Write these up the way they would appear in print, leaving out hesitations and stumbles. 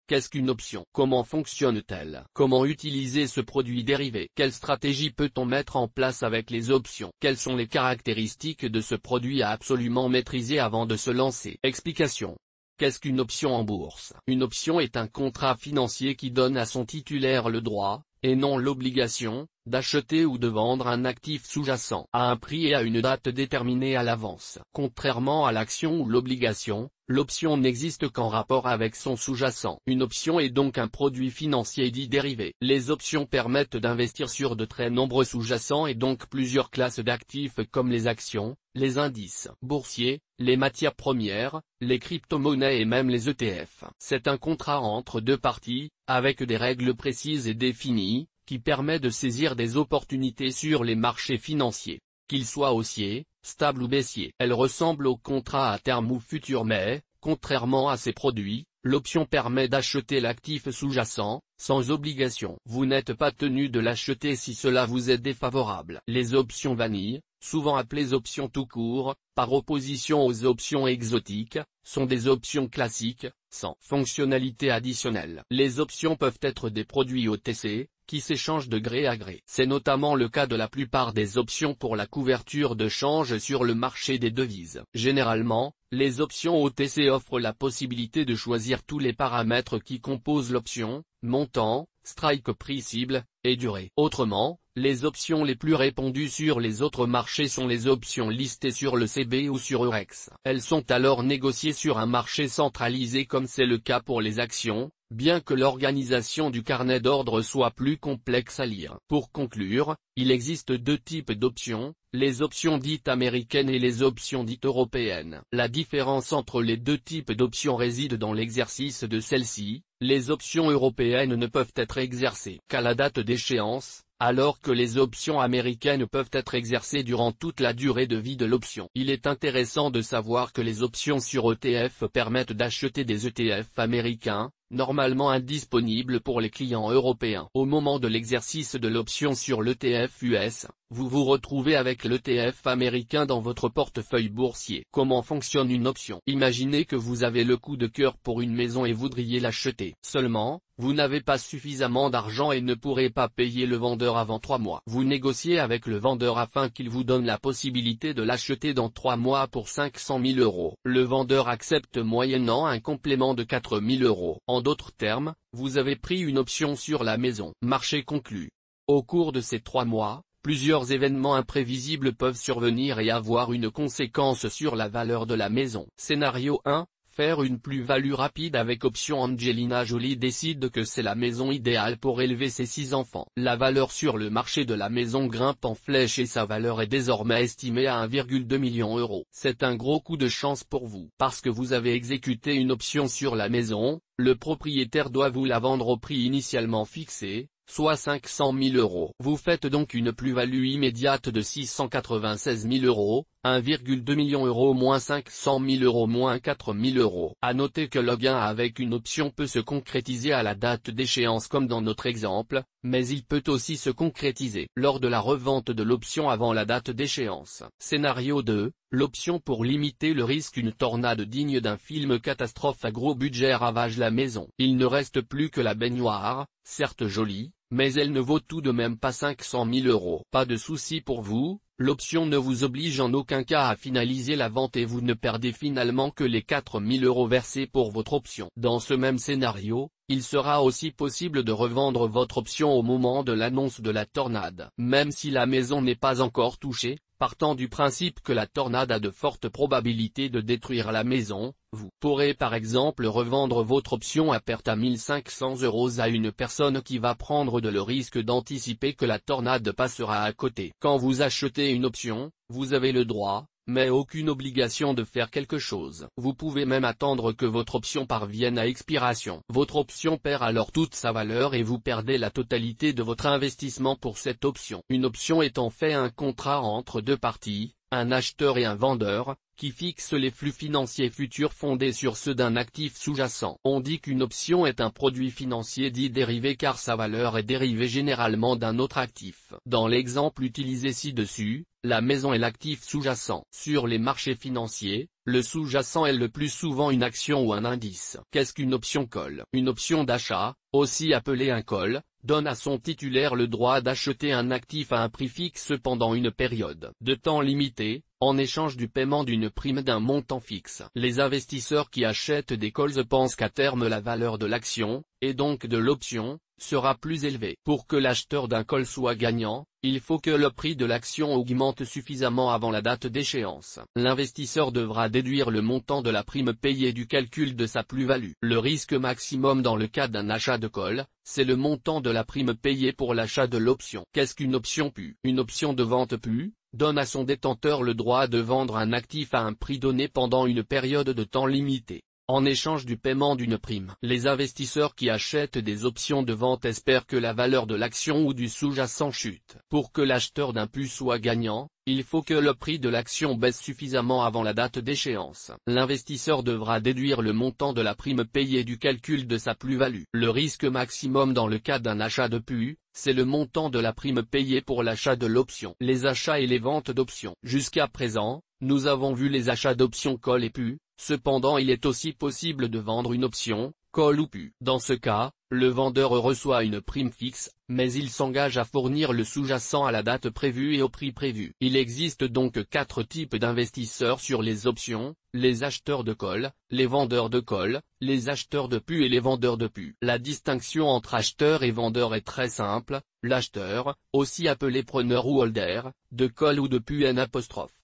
Qu'est-ce qu'une option? Comment fonctionne-t-elle? Comment utiliser ce produit dérivé? Quelle stratégie peut-on mettre en place avec les options? Quelles sont les caractéristiques de ce produit à absolument maîtriser avant de se lancer? Explication. Qu'est-ce qu'une option en bourse? Une option est un contrat financier qui donne à son titulaire le droit, et non l'obligation, d'acheter ou de vendre un actif sous-jacent à un prix et à une date déterminée à l'avance. Contrairement à l'action ou l'obligation, l'option n'existe qu'en rapport avec son sous-jacent. Une option est donc un produit financier dit dérivé. Les options permettent d'investir sur de très nombreux sous-jacents et donc plusieurs classes d'actifs comme les actions, les indices boursiers, les matières premières, les crypto-monnaies et même les ETF. C'est un contrat entre deux parties, avec des règles précises et définies, qui permet de saisir des opportunités sur les marchés financiers, qu'ils soient haussiers, stables ou baissiers. Elle ressemble au contrat à terme ou futur mais, contrairement à ces produits, l'option permet d'acheter l'actif sous-jacent, sans obligation. Vous n'êtes pas tenu de l'acheter si cela vous est défavorable. Les options vanille, souvent appelées options tout court, par opposition aux options exotiques, sont des options classiques, sans fonctionnalité additionnelle. Les options peuvent être des produits OTC, qui s'échangent de gré à gré. C'est notamment le cas de la plupart des options pour la couverture de change sur le marché des devises. Généralement, les options OTC offrent la possibilité de choisir tous les paramètres qui composent l'option, montant, strike prix cible, et durée. Autrement, les options les plus répandues sur les autres marchés sont les options listées sur le CB ou sur Eurex. Elles sont alors négociées sur un marché centralisé comme c'est le cas pour les actions, bien que l'organisation du carnet d'ordre soit plus complexe à lire. Pour conclure, il existe deux types d'options, les options dites américaines et les options dites européennes. La différence entre les deux types d'options réside dans l'exercice de celles-ci. Les options européennes ne peuvent être exercées qu'à la date d'échéance, alors que les options américaines peuvent être exercées durant toute la durée de vie de l'option. Il est intéressant de savoir que les options sur ETF permettent d'acheter des ETF américains, normalement indisponibles pour les clients européens. Au moment de l'exercice de l'option sur l'ETF US, vous vous retrouvez avec l'ETF américain dans votre portefeuille boursier. Comment fonctionne une option? Imaginez que vous avez le coup de cœur pour une maison et voudriez l'acheter. Seulement, vous n'avez pas suffisamment d'argent et ne pourrez pas payer le vendeur avant 3 mois. Vous négociez avec le vendeur afin qu'il vous donne la possibilité de l'acheter dans 3 mois pour 500 000 €. Le vendeur accepte moyennant un complément de 4 000 €. En d'autres termes, vous avez pris une option sur la maison. Marché conclu. Au cours de ces 3 mois, plusieurs événements imprévisibles peuvent survenir et avoir une conséquence sur la valeur de la maison. Scénario 1. Faire une plus-value rapide avec option. Angelina Jolie décide que c'est la maison idéale pour élever ses 6 enfants. La valeur sur le marché de la maison grimpe en flèche et sa valeur est désormais estimée à 1,2 million €. C'est un gros coup de chance pour vous. Parce que vous avez exécuté une option sur la maison, le propriétaire doit vous la vendre au prix initialement fixé, soit 500 000 €. Vous faites donc une plus-value immédiate de 696 000 €, 1,2 million € moins 500 000 € moins 4 000 €. À noter que le gain avec une option peut se concrétiser à la date d'échéance comme dans notre exemple, mais il peut aussi se concrétiser lors de la revente de l'option avant la date d'échéance. Scénario 2. L'option pour limiter le risque. Une tornade digne d'un film catastrophe à gros budget ravage la maison. Il ne reste plus que la baignoire, certes jolie, mais elle ne vaut tout de même pas 500 000 €. Pas de souci pour vous, l'option ne vous oblige en aucun cas à finaliser la vente et vous ne perdez finalement que les 4 000 € versés pour votre option. Dans ce même scénario, il sera aussi possible de revendre votre option au moment de l'annonce de la tornade. Même si la maison n'est pas encore touchée, partant du principe que la tornade a de fortes probabilités de détruire la maison, vous pourrez par exemple revendre votre option à perte à 1 500 € à une personne qui va prendre le risque d'anticiper que la tornade passera à côté. Quand vous achetez une option, vous avez le droit, mais aucune obligation de faire quelque chose. Vous pouvez même attendre que votre option parvienne à expiration. Votre option perd alors toute sa valeur et vous perdez la totalité de votre investissement pour cette option. Une option est en fait un contrat entre deux parties, un acheteur et un vendeur, qui fixent les flux financiers futurs fondés sur ceux d'un actif sous-jacent. On dit qu'une option est un produit financier dit dérivé car sa valeur est dérivée généralement d'un autre actif. Dans l'exemple utilisé ci-dessus, la maison est l'actif sous-jacent. Sur les marchés financiers, le sous-jacent est le plus souvent une action ou un indice. Qu'est-ce qu'une option call? Une option d'achat, aussi appelée un call, donne à son titulaire le droit d'acheter un actif à un prix fixe pendant une période de temps limité, en échange du paiement d'une prime d'un montant fixe. Les investisseurs qui achètent des calls pensent qu'à terme la valeur de l'action, et donc de l'option, sera plus élevée. Pour que l'acheteur d'un call soit gagnant, il faut que le prix de l'action augmente suffisamment avant la date d'échéance. L'investisseur devra déduire le montant de la prime payée du calcul de sa plus-value. Le risque maximum dans le cas d'un achat de call, c'est le montant de la prime payée pour l'achat de l'option. Qu'est-ce qu'une option PU? Une option de vente PU donne à son détenteur le droit de vendre un actif à un prix donné pendant une période de temps limitée, en échange du paiement d'une prime. Les investisseurs qui achètent des options de vente espèrent que la valeur de l'action ou du sous-jacent chute. Pour que l'acheteur d'un PU soit gagnant, il faut que le prix de l'action baisse suffisamment avant la date d'échéance. L'investisseur devra déduire le montant de la prime payée du calcul de sa plus-value. Le risque maximum dans le cas d'un achat de PU, c'est le montant de la prime payée pour l'achat de l'option. Les achats et les ventes d'options. Jusqu'à présent, nous avons vu les achats d'options call et PU, cependant il est aussi possible de vendre une option, call ou PU. Dans ce cas, le vendeur reçoit une prime fixe, mais il s'engage à fournir le sous-jacent à la date prévue et au prix prévu. Il existe donc 4 types d'investisseurs sur les options: les acheteurs de call, les vendeurs de call, les acheteurs de PU et les vendeurs de PU. La distinction entre acheteur et vendeur est très simple. L'acheteur, aussi appelé preneur ou holder, de call ou de PU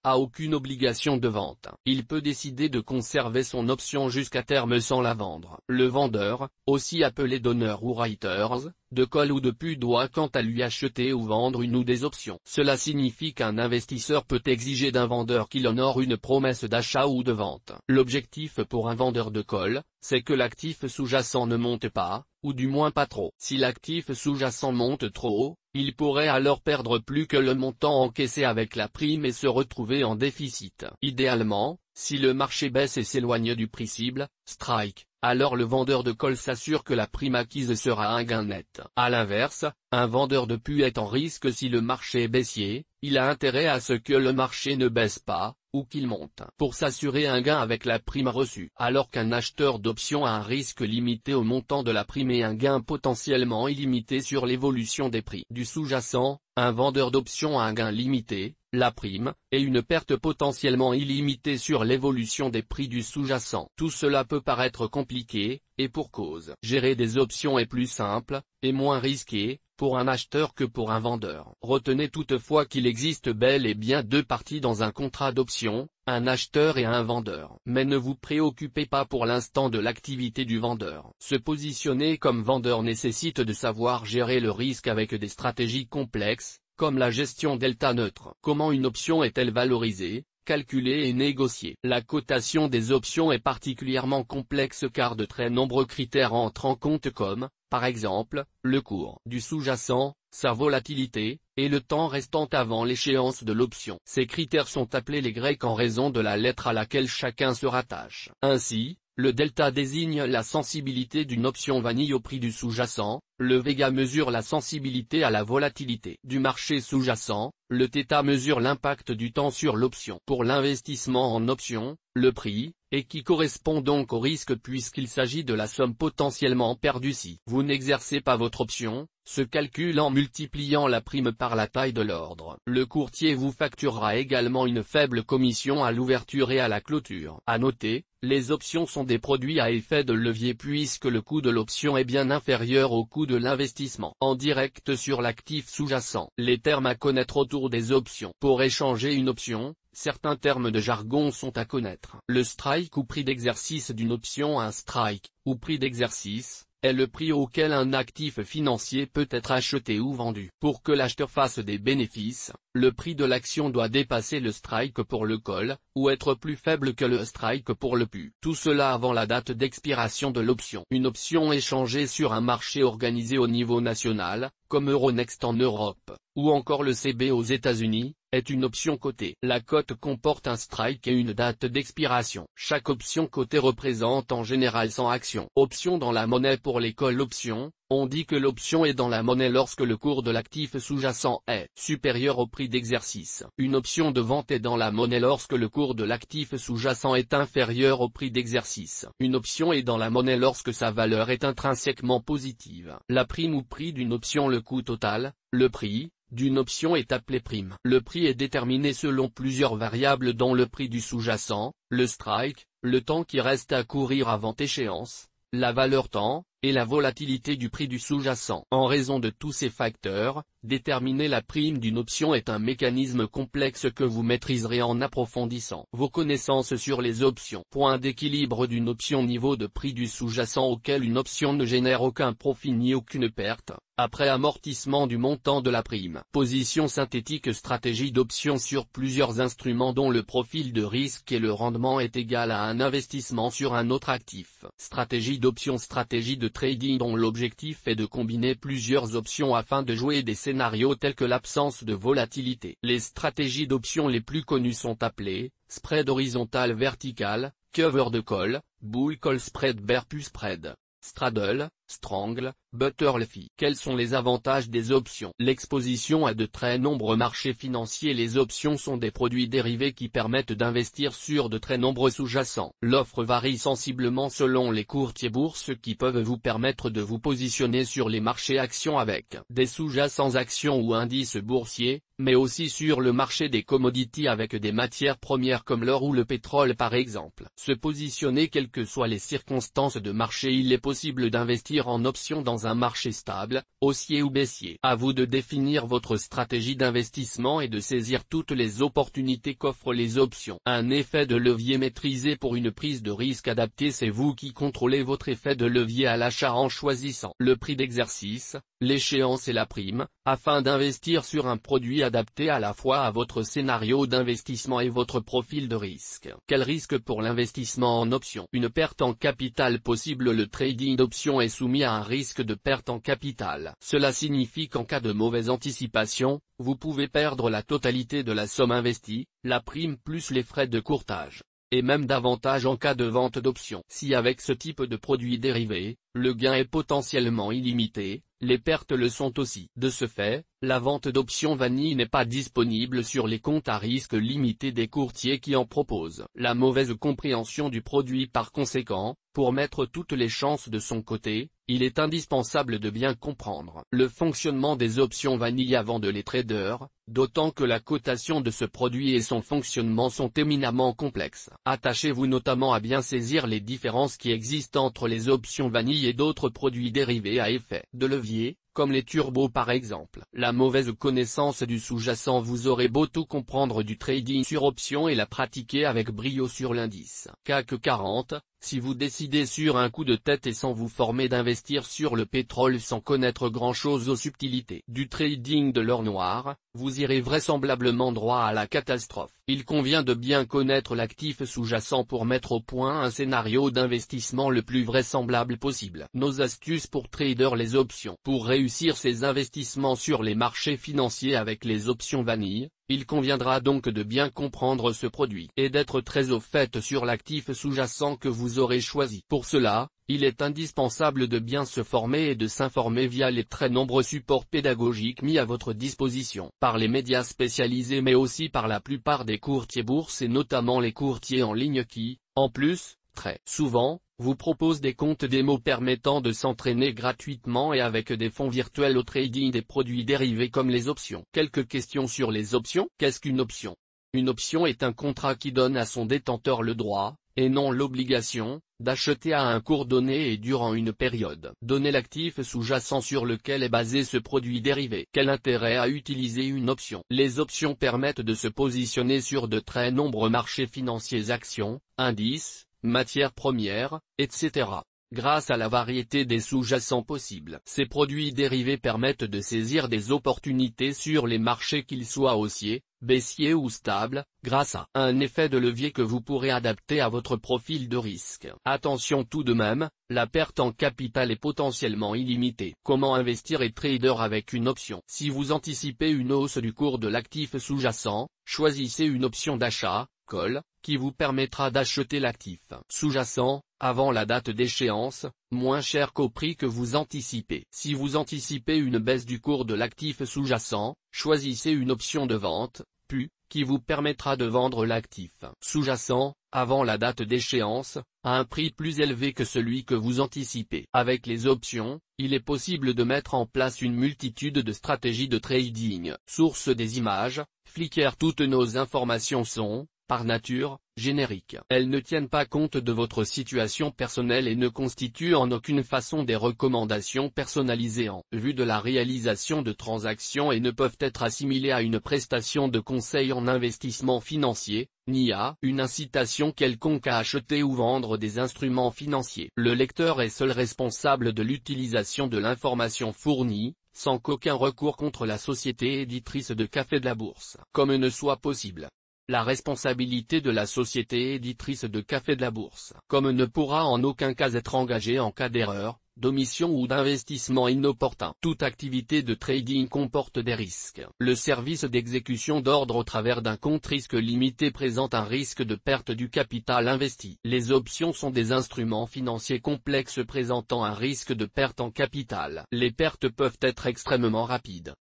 a aucune obligation de vente. Il peut décider de conserver son option jusqu'à terme sans la vendre. Le vendeur, aussi appelé donneur ou writers, de call ou de PU doit quant à lui acheter ou vendre une ou des options. Cela signifie qu'un investisseur peut exiger d'un vendeur qu'il honore une promesse d'achat ou de vente. L'objectif pour un vendeur de call, c'est que l'actif sous-jacent ne monte pas, ou du moins pas trop. Si l'actif sous-jacent monte trop haut, il pourrait alors perdre plus que le montant encaissé avec la prime et se retrouver en déficit. Idéalement, si le marché baisse et s'éloigne du prix cible, strike, alors le vendeur de call s'assure que la prime acquise sera un gain net. À l'inverse, un vendeur de PU est en risque si le marché est baissier, il a intérêt à ce que le marché ne baisse pas, ou qu'il monte, pour s'assurer un gain avec la prime reçue. Alors qu'un acheteur d'options a un risque limité au montant de la prime et un gain potentiellement illimité sur l'évolution des prix du sous-jacent, un vendeur d'options a un gain limité, la prime, et une perte potentiellement illimitée sur l'évolution des prix du sous-jacent. Tout cela peut paraître compliqué, et pour cause. Gérer des options est plus simple, et moins risqué, pour un acheteur que pour un vendeur. Retenez toutefois qu'il existe bel et bien 2 parties dans un contrat d'option, un acheteur et un vendeur. Mais ne vous préoccupez pas pour l'instant de l'activité du vendeur. Se positionner comme vendeur nécessite de savoir gérer le risque avec des stratégies complexes, comme la gestion delta neutre. Comment une option est-elle valorisée, calculée et négociée? La cotation des options est particulièrement complexe car de très nombreux critères entrent en compte comme, par exemple, le cours du sous-jacent, sa volatilité, et le temps restant avant l'échéance de l'option. Ces critères sont appelés les grecs en raison de la lettre à laquelle chacun se rattache. Ainsi, le delta désigne la sensibilité d'une option vanille au prix du sous-jacent, le vega mesure la sensibilité à la volatilité du marché sous-jacent, le θ mesure l'impact du temps sur l'option. Pour l'investissement en option, le prix, et qui correspond donc au risque puisqu'il s'agit de la somme potentiellement perdue si vous n'exercez pas votre option, se calcule en multipliant la prime par la taille de l'ordre. Le courtier vous facturera également une faible commission à l'ouverture et à la clôture. À noter, les options sont des produits à effet de levier puisque le coût de l'option est bien inférieur au coût de l'investissement en direct sur l'actif sous-jacent. Les termes à connaître autour des options. Pour échanger une option, certains termes de jargon sont à connaître. Le strike ou prix d'exercice d'une option. Un strike, ou prix d'exercice, est le prix auquel un actif financier peut être acheté ou vendu. Pour que l'acheteur fasse des bénéfices, le prix de l'action doit dépasser le strike pour le call, ou être plus faible que le strike pour le put. Tout cela avant la date d'expiration de l'option. Une option échangée sur un marché organisé au niveau national, comme Euronext en Europe, ou encore le CB aux États-Unis, est une option cotée. La cote comporte un strike et une date d'expiration. Chaque option cotée représente en général 100 actions. Option dans la monnaie. Pour les call options, on dit que l'option est dans la monnaie lorsque le cours de l'actif sous-jacent est supérieur au prix d'exercice. Une option de vente est dans la monnaie lorsque le cours de l'actif sous-jacent est inférieur au prix d'exercice. Une option est dans la monnaie lorsque sa valeur est intrinsèquement positive. La prime ou prix d'une option. Le coût total, le prix d'une option est appelé prime. Le prix est déterminé selon plusieurs variables dont le prix du sous-jacent, le strike, le temps qui reste à courir avant échéance, la valeur temps, et la volatilité du prix du sous-jacent. En raison de tous ces facteurs, déterminer la prime d'une option est un mécanisme complexe que vous maîtriserez en approfondissant vos connaissances sur les options. Point d'équilibre d'une option. Niveau de prix du sous-jacent auquel une option ne génère aucun profit ni aucune perte, après amortissement du montant de la prime. Position synthétique. Stratégie d'option sur plusieurs instruments dont le profil de risque et le rendement est égal à un investissement sur un autre actif. Stratégie d'option. Stratégie de trading dont l'objectif est de combiner plusieurs options afin de jouer des scénarios tels que l'absence de volatilité. Les stratégies d'options les plus connues sont appelées spread horizontal vertical, cover de call, bull call spread, bear put spread, straddle, strangle, butterfly. Quels sont les avantages des options? L'exposition à de très nombreux marchés financiers. Les options sont des produits dérivés qui permettent d'investir sur de très nombreux sous-jacents. L'offre varie sensiblement selon les courtiers bourses qui peuvent vous permettre de vous positionner sur les marchés actions avec des sous-jacents actions ou indices boursiers, mais aussi sur le marché des commodities avec des matières premières comme l'or ou le pétrole par exemple. Se positionner quelles que soient les circonstances de marché. Il est possible d'investir en options dans un marché stable, haussier ou baissier. À vous de définir votre stratégie d'investissement et de saisir toutes les opportunités qu'offrent les options. Un effet de levier maîtrisé. Pour une prise de risque adaptée, c'est vous qui contrôlez votre effet de levier à l'achat en choisissant le prix d'exercice, l'échéance et la prime, afin d'investir sur un produit adapté à la fois à votre scénario d'investissement et votre profil de risque. Quel risque pour l'investissement en options? Une perte en capital possible. Le trading d'options est soumis à un risque de perte en capital. Cela signifie qu'en cas de mauvaise anticipation, vous pouvez perdre la totalité de la somme investie, la prime plus les frais de courtage, et même davantage en cas de vente d'options. Si avec ce type de produit dérivé, le gain est potentiellement illimité, les pertes le sont aussi. De ce fait, la vente d'options vanille n'est pas disponible sur les comptes à risque limité des courtiers qui en proposent. La mauvaise compréhension du produit. Par conséquent, pour mettre toutes les chances de son côté, il est indispensable de bien comprendre le fonctionnement des options vanille avant de les trader, d'autant que la cotation de ce produit et son fonctionnement sont éminemment complexes. Attachez-vous notamment à bien saisir les différences qui existent entre les options vanille et d'autres produits dérivés à effet de levier, comme les turbos par exemple. La mauvaise connaissance du sous-jacent. Vous aurez beau tout comprendre du trading sur options et la pratiquer avec brio sur l'indice CAC 40, si vous décidez sur un coup de tête et sans vous former d'investir sur le pétrole sans connaître grand-chose aux subtilités du trading de l'or noir, vous irez vraisemblablement droit à la catastrophe. Il convient de bien connaître l'actif sous-jacent pour mettre au point un scénario d'investissement le plus vraisemblable possible. Nos astuces pour trader les options. Pour réussir ses investissements sur les marchés financiers avec les options vanille, il conviendra donc de bien comprendre ce produit et d'être très au fait sur l'actif sous-jacent que vous aurez choisi. Pour cela, il est indispensable de bien se former et de s'informer via les très nombreux supports pédagogiques mis à votre disposition par les médias spécialisés mais aussi par la plupart des courtiers bourses et notamment les courtiers en ligne qui, en plus, très souvent, vous proposent des comptes démo permettant de s'entraîner gratuitement et avec des fonds virtuels au trading des produits dérivés comme les options. Quelques questions sur les options. Qu'est-ce qu'une option? Une option est un contrat qui donne à son détenteur le droit, et non l'obligation, d'acheter à un cours donné et durant une période donnée l'actif sous-jacent sur lequel est basé ce produit dérivé. Quel intérêt à utiliser une option? Les options permettent de se positionner sur de très nombreux marchés financiers, actions, indices, matières premières, etc. grâce à la variété des sous-jacents possibles. Ces produits dérivés permettent de saisir des opportunités sur les marchés qu'ils soient haussiers, baissiers ou stables, grâce à un effet de levier que vous pourrez adapter à votre profil de risque. Attention tout de même, la perte en capital est potentiellement illimitée. Comment investir et trader avec une option? Si vous anticipez une hausse du cours de l'actif sous-jacent, choisissez une option d'achat, call, qui vous permettra d'acheter l'actif sous-jacent, avant la date d'échéance, moins cher qu'au prix que vous anticipez. Si vous anticipez une baisse du cours de l'actif sous-jacent, choisissez une option de vente, PU, qui vous permettra de vendre l'actif sous-jacent, avant la date d'échéance, à un prix plus élevé que celui que vous anticipez. Avec les options, il est possible de mettre en place une multitude de stratégies de trading. Source des images, Flickr. Toutes nos informations sont, par nature, génériques. Elles ne tiennent pas compte de votre situation personnelle et ne constituent en aucune façon des recommandations personnalisées en vue de la réalisation de transactions et ne peuvent être assimilées à une prestation de conseil en investissement financier, ni à une incitation quelconque à acheter ou vendre des instruments financiers. Le lecteur est seul responsable de l'utilisation de l'information fournie, sans qu'aucun recours contre la société éditrice de Café de la Bourse, comme ne soit possible. La responsabilité de la société éditrice de Café de la Bourse, comme ne pourra en aucun cas être engagée en cas d'erreur, d'omission ou d'investissement inopportun. Toute activité de trading comporte des risques. Le service d'exécution d'ordre au travers d'un compte risque limité présente un risque de perte du capital investi. Les options sont des instruments financiers complexes présentant un risque de perte en capital. Les pertes peuvent être extrêmement rapides.